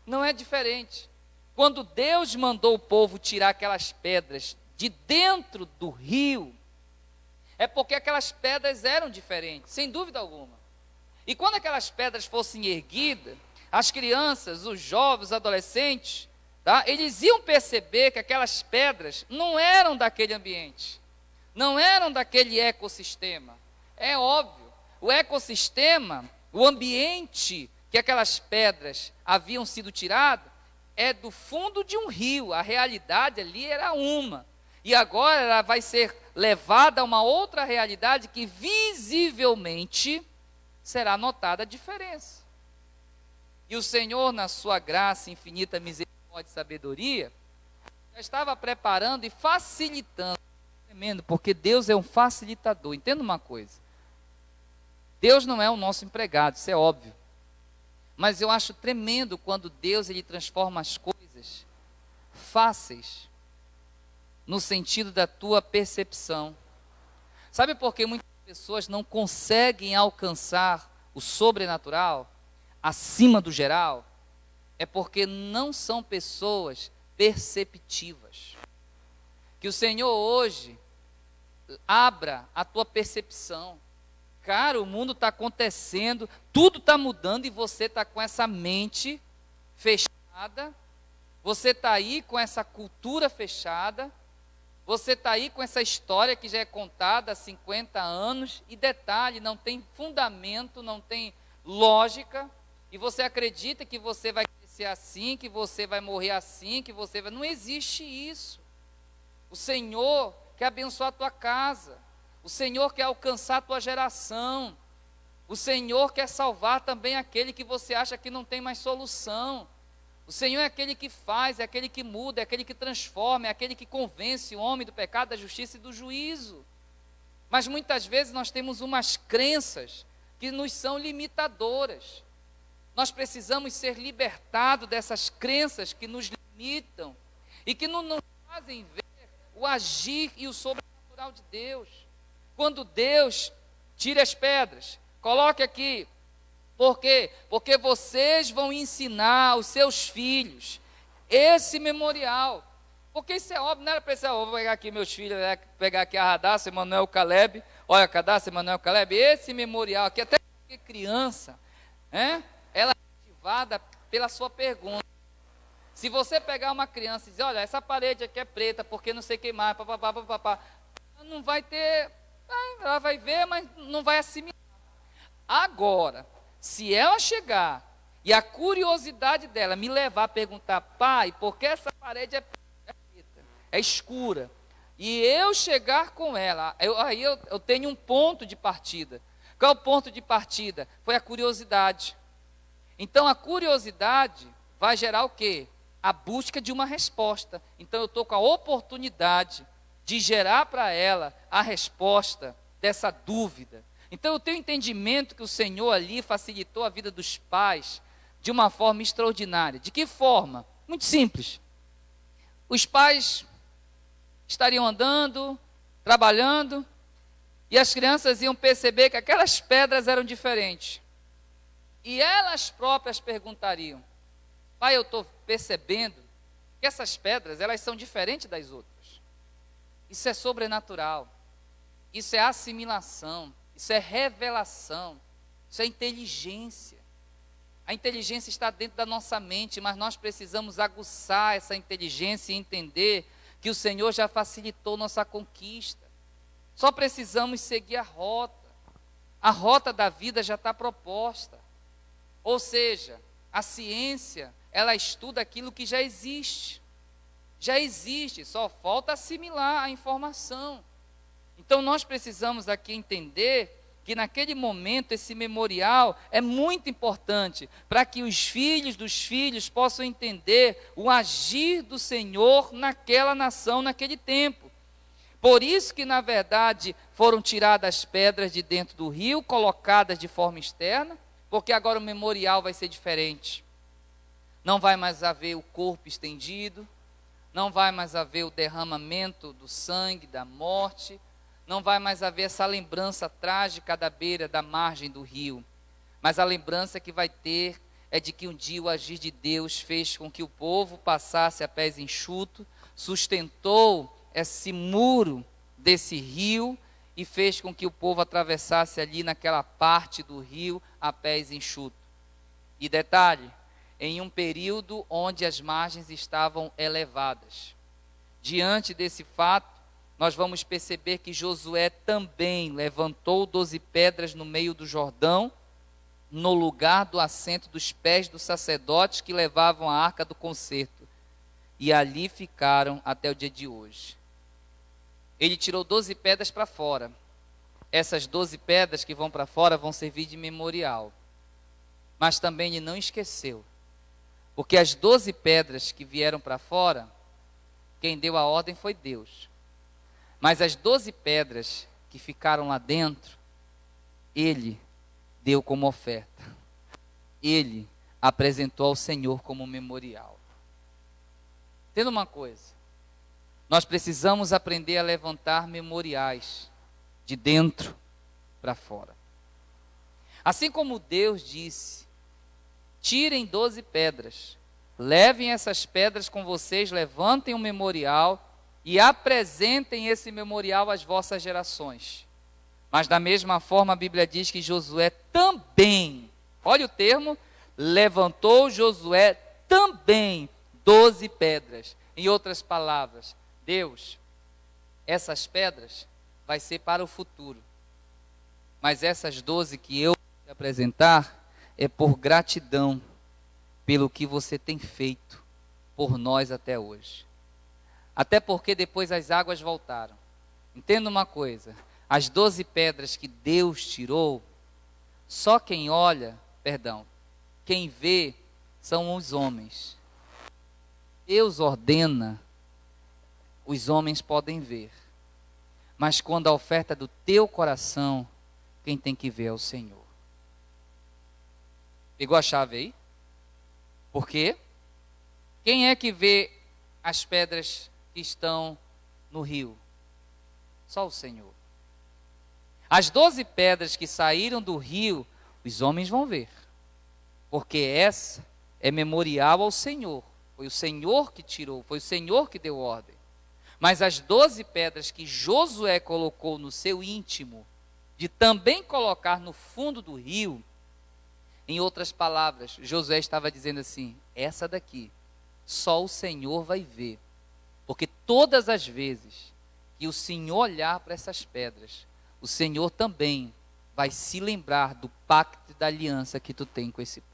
[SPEAKER 1] Não é diferente. Quando Deus mandou o povo tirar aquelas pedras de dentro do rio, é porque aquelas pedras eram diferentes, sem dúvida alguma. E quando aquelas pedras fossem erguidas, as crianças, os jovens, os adolescentes, eles iam perceber que aquelas pedras não eram daquele ambiente, não eram daquele ecossistema. É óbvio, o ecossistema, o ambiente que aquelas pedras haviam sido tiradas, é do fundo de um rio. A realidade ali era uma. E agora ela vai ser levada a uma outra realidade que visivelmente será notada a diferença. E o Senhor, na sua graça, infinita misericórdia e sabedoria, já estava preparando e facilitando. Tremendo, porque Deus é um facilitador. Entenda uma coisa: Deus não é o nosso empregado, isso é óbvio. Mas eu acho tremendo quando Deus ele transforma as coisas fáceis no sentido da tua percepção. Sabe por que muitas pessoas não conseguem alcançar o sobrenatural acima do geral? É porque não são pessoas perceptivas. Que o Senhor hoje abra a tua percepção. Cara, o mundo está acontecendo, tudo está mudando e você está com essa mente fechada, você está aí com essa cultura fechada, você está aí com essa história que já é contada há 50 anos, e detalhe, não tem fundamento, não tem lógica, e você acredita que você vai crescer ser assim, que você vai morrer assim, que você vai... Não existe isso. O Senhor quer abençoar a tua casa. O Senhor quer alcançar a tua geração. O Senhor quer salvar também aquele que você acha que não tem mais solução. O Senhor é aquele que faz, é aquele que muda, é aquele que transforma, é aquele que convence o homem do pecado, da justiça e do juízo. Mas muitas vezes nós temos umas crenças que nos são limitadoras. Nós precisamos ser libertados dessas crenças que nos limitam e que não nos fazem ver o agir e o sobrenatural de Deus. Quando Deus tira as pedras, coloque aqui. Por quê? Porque vocês vão ensinar aos seus filhos esse memorial. Porque isso é óbvio, não era para ser, vou pegar aqui meus filhos, pegar aqui a Radassa, Emanuel, Caleb, olha, Radassa, Emanuel, Caleb, esse memorial aqui, até porque criança, ela é ativada pela sua pergunta. Se você pegar uma criança e dizer, olha, essa parede aqui é preta, porque não sei queimar, papapá, não vai ter, ela vai ver, mas não vai assimilar. Agora, se ela chegar e a curiosidade dela me levar a perguntar, pai, por que essa parede é preta, é escura, e eu chegar com ela, aí eu tenho um ponto de partida. Qual é o ponto de partida? Foi a curiosidade. Então a curiosidade vai gerar o quê? A busca de uma resposta. Então eu estou com a oportunidade de gerar para ela a resposta dessa dúvida. Então eu tenho entendimento que o Senhor ali facilitou a vida dos pais de uma forma extraordinária. De que forma? Muito simples. Os pais estariam andando, trabalhando, e as crianças iam perceber que aquelas pedras eram diferentes. E elas próprias perguntariam, pai, eu estou percebendo que essas pedras, elas são diferentes das outras. Isso é sobrenatural. Isso é assimilação. Isso é revelação. Isso é inteligência. A inteligência está dentro da nossa mente, mas nós precisamos aguçar essa inteligência e entender que o Senhor já facilitou nossa conquista. Só precisamos seguir a rota. A rota da vida já está proposta. Ou seja, a ciência, ela estuda aquilo que já existe. Já existe, só falta assimilar a informação. Então nós precisamos aqui entender que naquele momento esse memorial é muito importante para que os filhos dos filhos possam entender o agir do Senhor naquela nação, naquele tempo. Por isso que na verdade foram tiradas as pedras de dentro do rio, colocadas de forma externa, porque agora o memorial vai ser diferente. Não vai mais haver o corpo estendido, não vai mais haver o derramamento do sangue, da morte, não vai mais haver essa lembrança trágica da beira, da margem do rio. Mas a lembrança que vai ter é de que um dia o agir de Deus fez com que o povo passasse a pés enxutos, sustentou esse muro desse rio e fez com que o povo atravessasse ali naquela parte do rio a pés enxutos. E detalhe, em um período onde as margens estavam elevadas. Diante desse fato, nós vamos perceber que Josué também levantou 12 pedras no meio do Jordão, no lugar do assento dos pés dos sacerdotes que levavam a arca do concerto. E ali ficaram até o dia de hoje. Ele tirou 12 pedras para fora. Essas 12 pedras que vão para fora vão servir de memorial. Mas também ele não esqueceu. Porque as 12 pedras que vieram para fora, quem deu a ordem foi Deus. Mas as 12 pedras que ficaram lá dentro, ele deu como oferta. Ele apresentou ao Senhor como memorial. Entenda uma coisa. Nós precisamos aprender a levantar memoriais de dentro para fora. Assim como Deus disse, tirem 12 pedras, levem essas pedras com vocês, levantem um memorial e apresentem esse memorial às vossas gerações. Mas da mesma forma a Bíblia diz que Josué também, olha o termo, levantou Josué também 12 pedras. Em outras palavras, Deus, essas pedras vai ser para o futuro. Mas essas 12 que eu vou te apresentar é por gratidão. pelo que você tem feito por nós até hoje. Até porque depois as águas voltaram. Entenda uma coisa, as 12 pedras que Deus tirou, só quem olha, quem vê são os homens. Deus ordena, os homens podem ver. Mas quando a oferta é do teu coração, quem tem que ver é o Senhor. Pegou a chave aí? Por quê? Quem é que vê as pedras que estão no rio? Só o Senhor. As 12 pedras que saíram do rio, os homens vão ver. Porque essa é memorial ao Senhor. Foi o Senhor que tirou, foi o Senhor que deu ordem. Mas as 12 pedras que Josué colocou no seu íntimo, de também colocar no fundo do rio, em outras palavras, Josué estava dizendo assim, essa daqui, só o Senhor vai ver. Porque todas as vezes que o Senhor olhar para essas pedras, o Senhor também vai se lembrar do pacto e da aliança que tu tem com esse povo.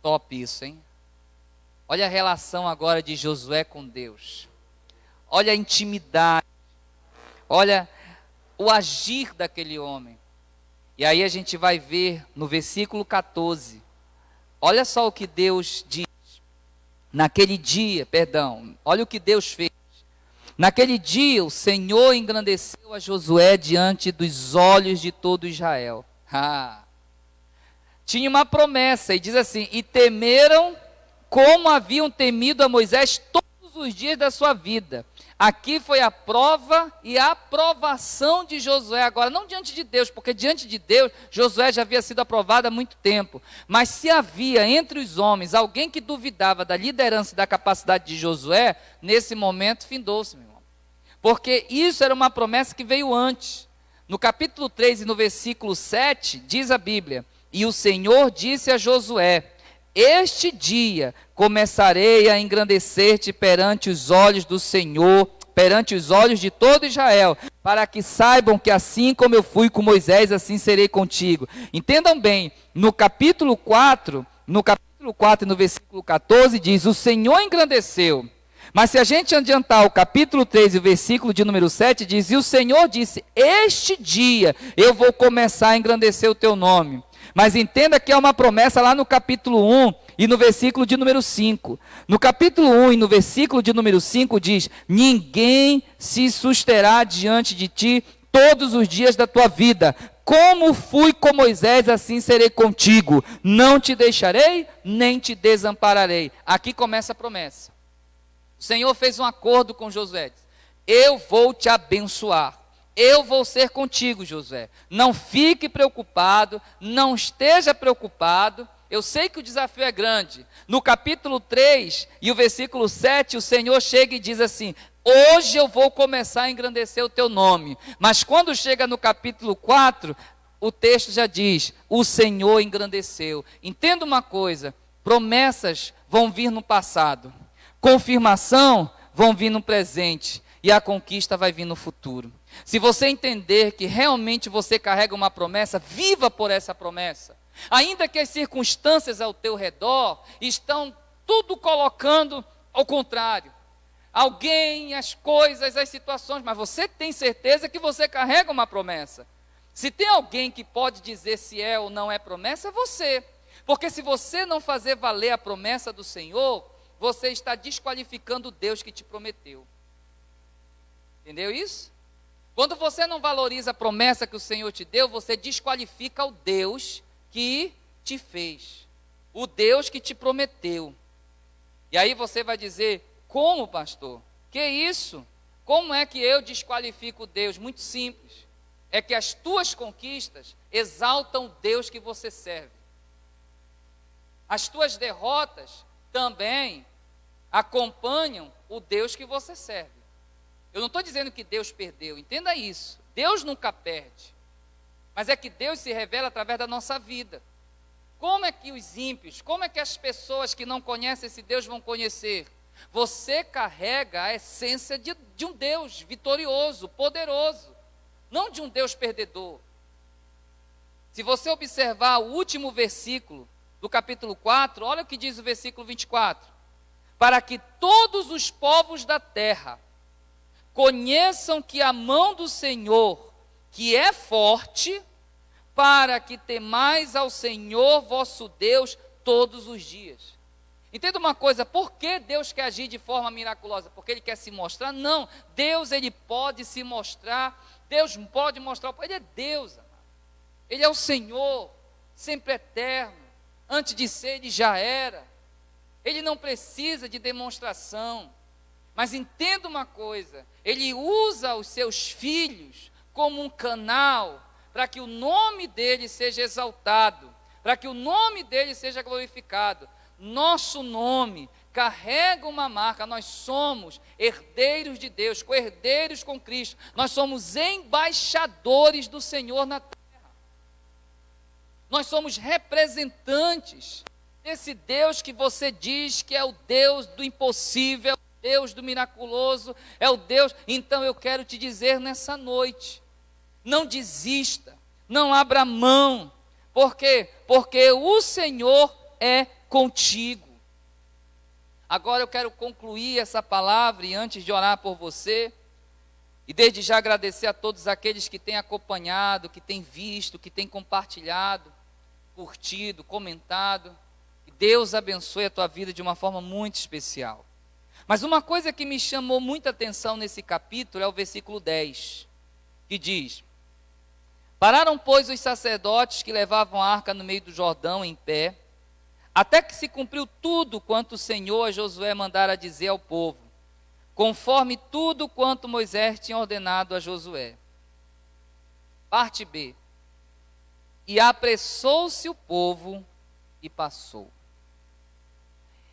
[SPEAKER 1] Top isso, hein? Olha a relação agora de Josué com Deus. Olha a intimidade. Olha o agir daquele homem. E aí a gente vai ver no versículo 14. Olha só o que Deus diz. Olha o que Deus fez. Naquele dia o Senhor engrandeceu a Josué diante dos olhos de todo Israel. Tinha uma promessa e diz assim, e temeram como haviam temido a Moisés todos os dias da sua vida. Aqui foi a prova e a aprovação de Josué. Agora, não diante de Deus, porque diante de Deus, Josué já havia sido aprovado há muito tempo. Mas se havia entre os homens alguém que duvidava da liderança e da capacidade de Josué, nesse momento findou-se, meu irmão. Porque isso era uma promessa que veio antes. No capítulo 3 e no versículo 7, diz a Bíblia, e o Senhor disse a Josué, este dia começarei a engrandecer-te perante os olhos do Senhor, perante os olhos de todo Israel, para que saibam que assim como eu fui com Moisés, assim serei contigo. Entendam bem, no capítulo 4 e no versículo 14 diz, o Senhor engrandeceu. Mas se a gente adiantar o capítulo 3 e o versículo de número 7 diz, e o Senhor disse, este dia eu vou começar a engrandecer o teu nome. Mas entenda que é uma promessa lá no capítulo 1 e no versículo de número 5. No capítulo 1 e no versículo de número 5 diz, ninguém se susterá diante de ti todos os dias da tua vida. Como fui com Moisés, assim serei contigo. Não te deixarei, nem te desampararei. Aqui começa a promessa. O Senhor fez um acordo com Josué. Eu vou te abençoar. Eu vou ser contigo, Josué. Não fique preocupado, não esteja preocupado. Eu sei que o desafio é grande. No capítulo 3 e o versículo 7, o Senhor chega e diz assim, hoje eu vou começar a engrandecer o teu nome. Mas quando chega no capítulo 4, o texto já diz, o Senhor engrandeceu. Entenda uma coisa, promessas vão vir no passado. Confirmação vão vir no presente. E a conquista vai vir no futuro. Se você entender que realmente você carrega uma promessa, viva por essa promessa. Ainda que as circunstâncias ao teu redor estão tudo colocando ao contrário. Alguém, as coisas, as situações, mas você tem certeza que você carrega uma promessa. Se tem alguém que pode dizer se é ou não é promessa, é você. Porque se você não fazer valer a promessa do Senhor, você está desqualificando o Deus que te prometeu. Entendeu isso? Quando você não valoriza a promessa que o Senhor te deu, você desqualifica o Deus que te fez. O Deus que te prometeu. E aí você vai dizer, como, pastor? Que isso? Como é que eu desqualifico Deus? Muito simples. É que as tuas conquistas exaltam o Deus que você serve. As tuas derrotas também acompanham o Deus que você serve. Eu não estou dizendo que Deus perdeu, entenda isso. Deus nunca perde. Mas é que Deus se revela através da nossa vida. Como é que os ímpios, como é que as pessoas que não conhecem esse Deus vão conhecer? Você carrega a essência de um Deus vitorioso, poderoso. Não de um Deus perdedor. Se você observar o último versículo do capítulo 4, olha o que diz o versículo 24. Para que todos os povos da terra conheçam que a mão do Senhor, que é forte, para que temais ao Senhor vosso Deus todos os dias. Entenda uma coisa, por que Deus quer agir de forma miraculosa? Porque Ele quer se mostrar? Não, Deus Ele pode se mostrar, Deus pode mostrar, Ele é Deus, amado. Ele é o Senhor, sempre eterno, antes de ser Ele já era, Ele não precisa de demonstração, mas entenda uma coisa, Ele usa os seus filhos como um canal, para que o nome dEle seja exaltado, para que o nome dEle seja glorificado. Nosso nome carrega uma marca, nós somos herdeiros de Deus, co-herdeiros com Cristo, nós somos embaixadores do Senhor na terra, nós somos representantes desse Deus que você diz que é o Deus do impossível, é o Deus do miraculoso, é o Deus. Então eu quero te dizer nessa noite, não desista, não abra mão, por quê? Porque o Senhor é contigo. Agora eu quero concluir essa palavra e antes de orar por você, e desde já agradecer a todos aqueles que têm acompanhado, que têm visto, que têm compartilhado, curtido, comentado, que Deus abençoe a tua vida de uma forma muito especial. Mas uma coisa que me chamou muita atenção nesse capítulo é o versículo 10, que diz: pararam, pois, os sacerdotes que levavam a arca no meio do Jordão em pé, até que se cumpriu tudo quanto o Senhor a Josué mandara dizer ao povo, conforme tudo quanto Moisés tinha ordenado a Josué. Parte B. E apressou-se o povo e passou.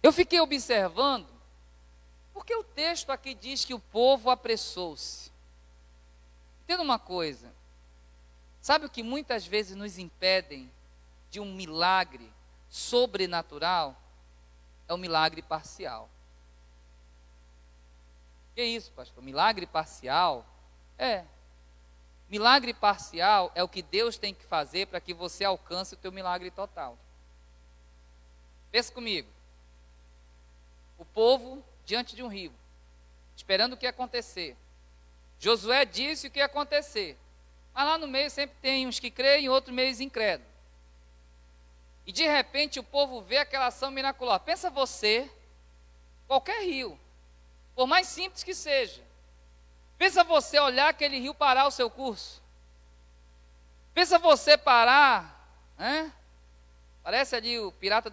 [SPEAKER 1] Eu fiquei observando, porque o texto aqui diz que o povo apressou-se. Entenda uma coisa, sabe o que muitas vezes nos impedem de um milagre sobrenatural? É o milagre parcial. Que isso, pastor? Milagre parcial? Milagre parcial é o que Deus tem que fazer para que você alcance o teu milagre total. Pensa comigo. O povo diante de um rio, esperando o que ia acontecer. Josué disse o que ia acontecer. Mas lá no meio sempre tem uns que creem e outros meio incrédulos. E de repente o povo vê aquela ação miraculosa. Pensa você, qualquer rio, por mais simples que seja. Pensa você olhar aquele rio parar o seu curso. Pensa você parar, parece ali o Piratas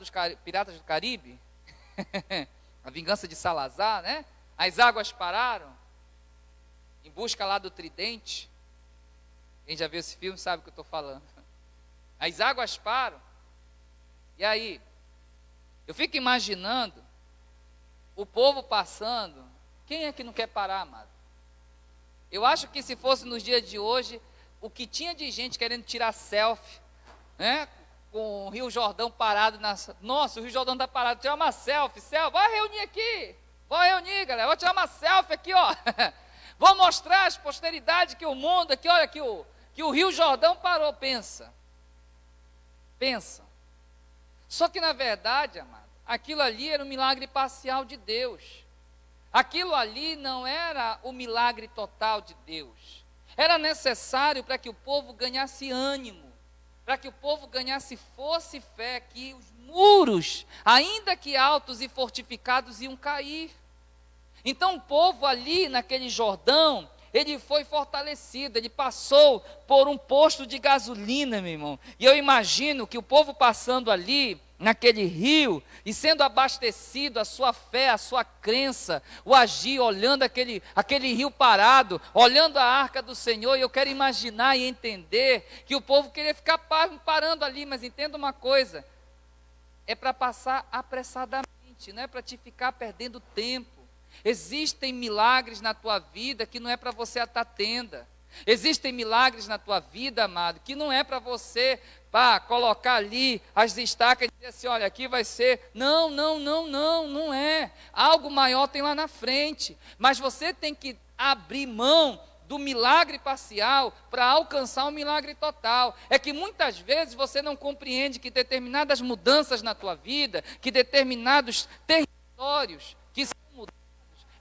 [SPEAKER 1] do Caribe, a vingança de Salazar, né? As águas pararam, em busca lá do tridente. Quem já viu esse filme sabe o que eu estou falando. As águas param. E aí, eu fico imaginando o povo passando. Quem é que não quer parar, amado? Eu acho que se fosse nos dias de hoje, o que tinha de gente querendo tirar selfie, né? Com o Rio Jordão parado. Nossa, o Rio Jordão está parado, tirar uma selfie, vai reunir aqui. Vou reunir, galera, vou tirar uma selfie aqui, ó. Vou mostrar às posteridades que o mundo aqui, olha, que o Rio Jordão parou. Pensa. Só que na verdade, amado, aquilo ali era um milagre parcial de Deus. Aquilo ali não era o milagre total de Deus. Era necessário para que o povo ganhasse ânimo, para que o povo ganhasse força e fé, que os muros, ainda que altos e fortificados, iam cair. Então o povo ali naquele Jordão, ele foi fortalecido, ele passou por um posto de gasolina, meu irmão. E eu imagino que o povo passando ali, naquele rio, e sendo abastecido, a sua fé, a sua crença, o agir, olhando aquele rio parado, olhando a arca do Senhor. E eu quero imaginar e entender que o povo queria ficar parando ali, mas entenda uma coisa, é para passar apressadamente, não é para te ficar perdendo tempo. Existem milagres na tua vida que não é para você atar tenda. Existem milagres na tua vida, amado, que não é para você colocar ali as estacas e dizer assim, olha, aqui vai ser. Não é. Algo maior tem lá na frente. Mas você tem que abrir mão do milagre parcial para alcançar o milagre total. É que muitas vezes você não compreende que determinadas mudanças na tua vida, que determinados territórios que são mudados,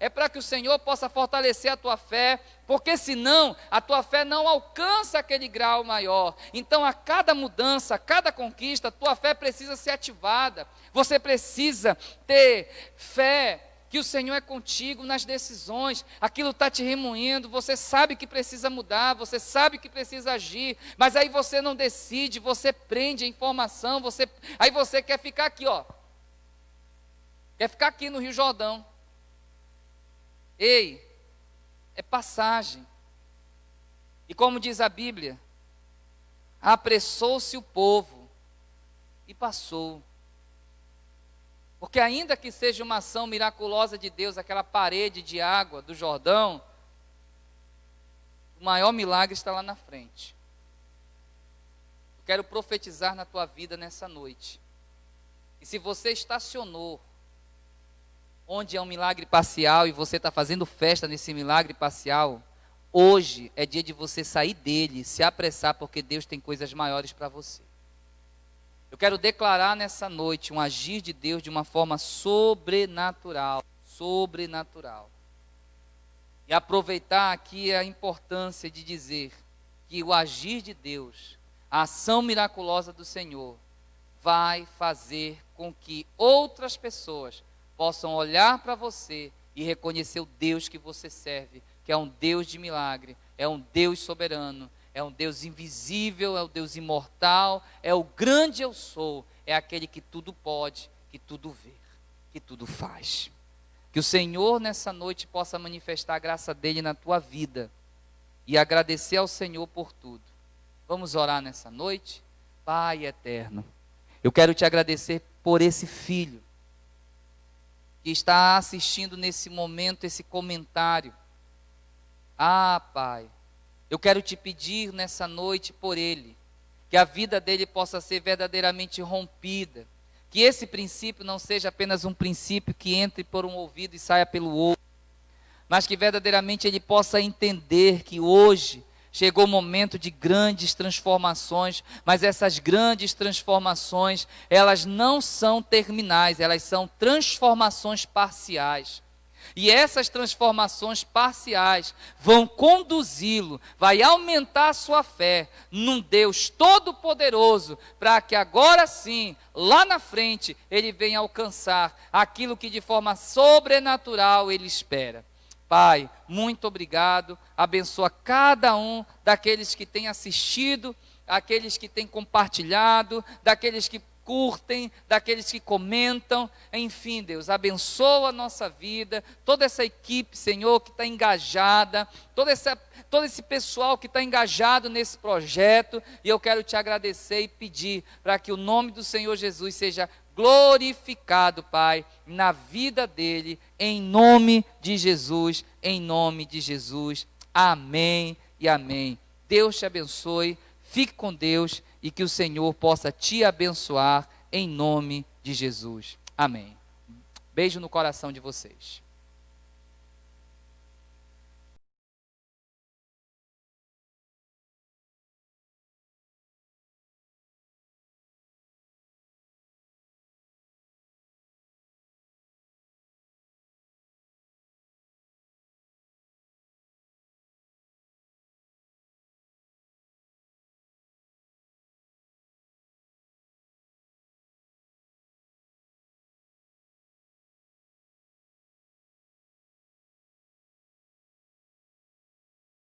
[SPEAKER 1] é para que o Senhor possa fortalecer a tua fé, porque senão a tua fé não alcança aquele grau maior. Então a cada mudança, a cada conquista, a tua fé precisa ser ativada. Você precisa ter fé que o Senhor é contigo nas decisões. Aquilo está te remoendo, você sabe que precisa mudar, você sabe que precisa agir, mas aí você não decide, você prende a informação, aí você quer ficar aqui, ó. Quer ficar aqui no Rio Jordão. Ei, é passagem. E como diz a Bíblia, apressou-se o povo e passou. Porque ainda que seja uma ação miraculosa de Deus, aquela parede de água do Jordão, o maior milagre está lá na frente. Eu quero profetizar na tua vida nessa noite. E se você estacionou onde é um milagre parcial e você está fazendo festa nesse milagre parcial, hoje é dia de você sair dele, se apressar, porque Deus tem coisas maiores para você. Eu quero declarar nessa noite um agir de Deus de uma forma sobrenatural, sobrenatural. E aproveitar aqui a importância de dizer que o agir de Deus, a ação miraculosa do Senhor, vai fazer com que outras pessoas possam olhar para você e reconhecer o Deus que você serve, que é um Deus de milagre, é um Deus soberano, é um Deus invisível, é o Deus imortal, é o grande eu sou, é aquele que tudo pode, que tudo vê, que tudo faz. Que o Senhor nessa noite possa manifestar a graça dele na tua vida e agradecer ao Senhor por tudo. Vamos orar nessa noite? Pai eterno, eu quero te agradecer por esse filho que está assistindo nesse momento esse comentário. Ah, Pai, eu quero te pedir nessa noite por ele, que a vida dele possa ser verdadeiramente rompida, que esse princípio não seja apenas um princípio que entre por um ouvido e saia pelo outro, mas que verdadeiramente ele possa entender que hoje chegou o momento de grandes transformações, mas essas grandes transformações, elas não são terminais, elas são transformações parciais. E essas transformações parciais vão conduzi-lo, vai aumentar a sua fé num Deus todo-poderoso, para que agora sim, lá na frente, ele venha alcançar aquilo que de forma sobrenatural ele espera. Pai, muito obrigado, abençoa cada um daqueles que têm assistido, aqueles que têm compartilhado, daqueles que curtem, daqueles que comentam, enfim, Deus, abençoa a nossa vida, toda essa equipe, Senhor, que está engajada, todo esse pessoal que está engajado nesse projeto, e eu quero te agradecer e pedir para que o nome do Senhor Jesus seja glorificado, Pai, na vida dele, em nome de Jesus, em nome de Jesus, amém e amém. Deus te abençoe, fique com Deus e que o Senhor possa te abençoar em nome de Jesus, amém. Beijo no coração de vocês.